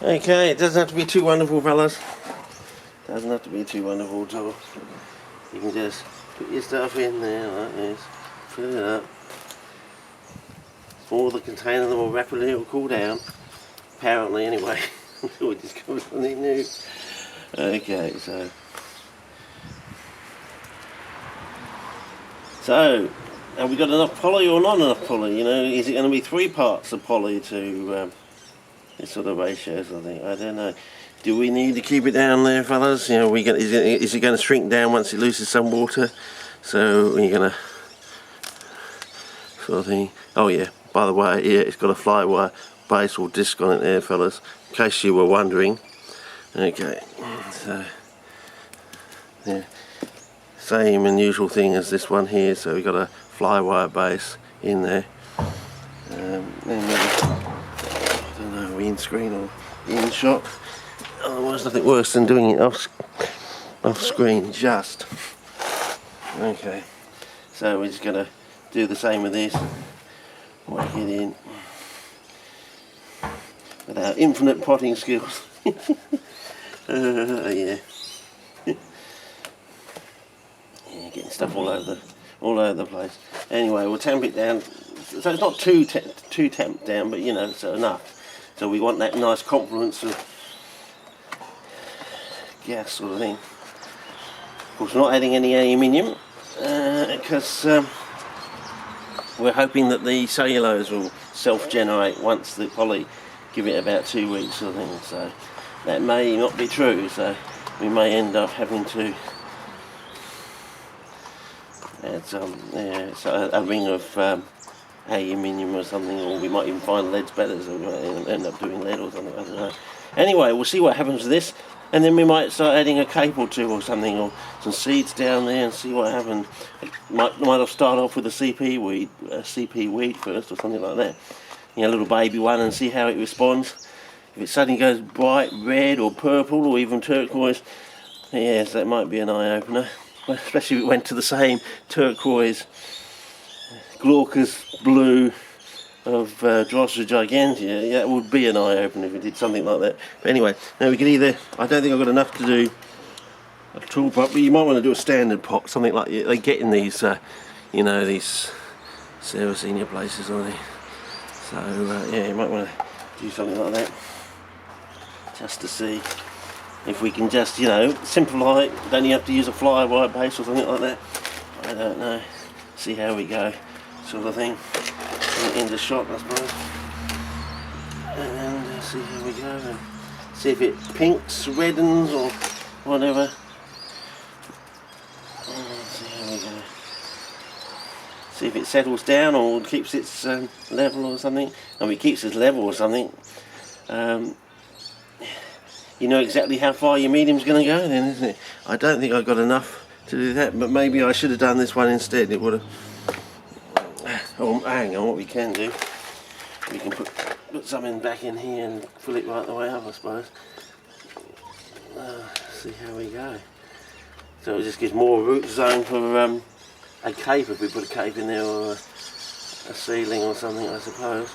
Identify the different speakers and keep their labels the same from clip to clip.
Speaker 1: Okay, it doesn't have to be too wonderful, fellas. Doesn't have to be too wonderful at all. You can just put your stuff in there like this, fill it up. All the container that will rapidly cool down. Apparently, anyway. Until it just comes something new. Okay, so have we got enough poly or not enough poly? You know, is it going to be 3 parts of poly to this sort of ratios? I think, I don't know. Do we need to keep it down there, fellas? You know, is it going to shrink down once it loses some water? So you're going to sort of thing. Oh yeah, by the way, yeah, it's got a flywire base or disc on it there, fellas, in case you were wondering. Okay, so yeah, same unusual thing as this one here. So we've got a flywire base in there. Then I don't know, in screen or in shot. Otherwise, nothing worse than doing it off screen. Just okay. So we're just gonna do the same with this. Whack it in with our infinite potting skills. Yeah. Yeah, getting stuff all over the place. Anyway, we'll tamp it down. So it's not too tamped down, but you know, so enough. So we want that nice confluence of gas sort of thing. Of course, we're not adding any aluminium because we're hoping that the cellulose will self-generate once the poly give it about 2 weeks sort of thing. So that may not be true, so we may end up having to add some, yeah, so a ring of aluminium or something, or we might even find lead's better, so we might end up doing lead or something, I don't know. Anyway, we'll see what happens with this, and then we might start adding a cape or two or something, or some seeds down there and see what happens. Might have started off with a CP weed first or something like that. You know, a little baby one, and see how it responds. If it suddenly goes bright red or purple or even turquoise, yes, that might be an eye-opener. Especially if it went to the same turquoise, glaucous blue of Drosera gigantea. Yeah, that would be an eye-opener if it did something like that. But anyway, now we can either, I don't think I've got enough to do a tool pot, but you might want to do a standard pot, something like they get in these, you know, these Sarah Senior places, aren't they? So yeah, you might want to do something like that, just to see if we can just, you know, simplify it. Don't you have to use a flywire base or something like that? I don't know. See how we go, sort of thing. In the shot, I suppose. And see how we go. And see if it pinks, reddens, or whatever. And see how we go. See if it settles down or keeps its level or something. I mean, it keeps its level or something. You know exactly how far your medium's going to go then, isn't it? I don't think I got enough to do that, but maybe I should have done this one instead. It would have. Oh, hang on, what we can do, we can put something back in here and fill it right the way up, I suppose. See how we go. So it just gives more root zone for a cape, if we put a cape in there, or a ceiling or something, I suppose.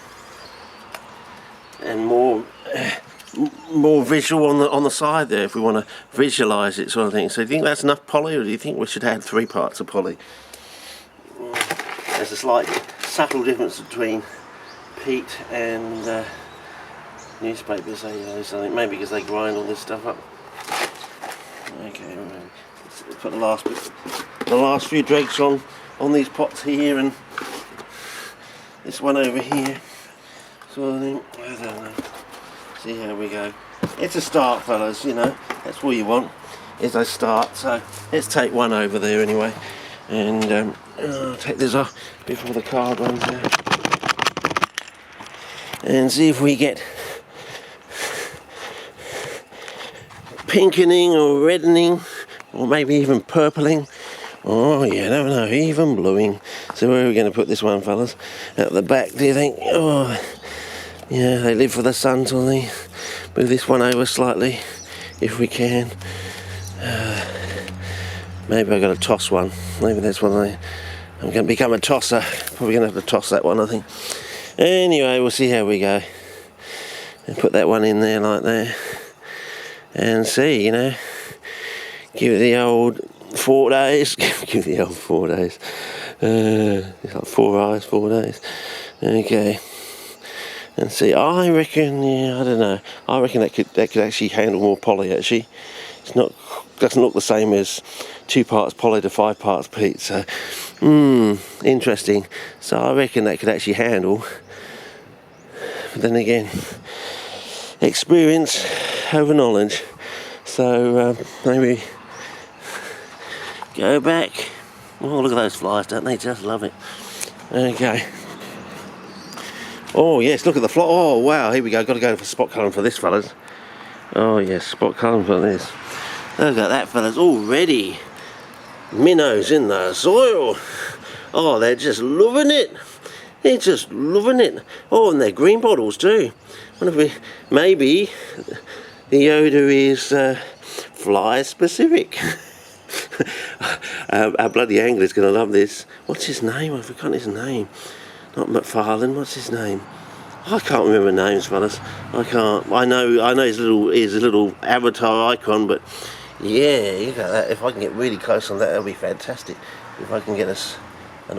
Speaker 1: And more visual on the side there, if we want to visualise it, sort of thing. So do you think that's enough poly, or do you think we should add 3 parts of poly? There's a slight subtle difference between peat and newspaper cellulose, something, maybe because they grind all this stuff up. Okay, let's put the last few dregs on these pots here, and this one over here, sort of thing. I don't know. See how we go. It's a start, fellas, you know, that's all you want, is a start. So let's take one over there anyway, and I'll take this off before the card runs out, and see if we get pinkening or reddening, or maybe even purpling. Oh yeah, never know, even bluing. So where are we going to put this one, fellas? At the back, do you think? Oh yeah, they live for the sun, till they move this one over slightly if we can. Maybe I've got to toss one. Maybe that's one I'm going to become a tosser. Probably going to have to toss that one, I think. Anyway, we'll see how we go. And put that one in there like that. And see, you know, give it the old 4 days. Give it the old 4 days. It's like 4 hours, 4 days. Okay. And see, I reckon, yeah, I don't know. I reckon that could actually handle more poly. Actually, doesn't look the same as 2 parts poly to 5 parts peat. So, interesting. So I reckon that could actually handle. But then again, experience over knowledge. So maybe go back. Oh, look at those flies! Don't they just love it? Okay. Oh yes, look at the fly. Oh wow, here we go. Got to go for spot colouring for this, fellas. Oh yes, spot colouring for this. Look at that, fellas. Already minnows in the soil. Oh, they're just loving it. They're just loving it. Oh, and they're green bottles too. Maybe the odour is fly specific. Our bloody angler's going to love this. What's his name? I've forgotten his name. Not McFarlane. What's his name? I can't remember names, fellas. I can't. I know his little avatar icon, but yeah, look at that. If I can get really close on that, that'll be fantastic. If I can get us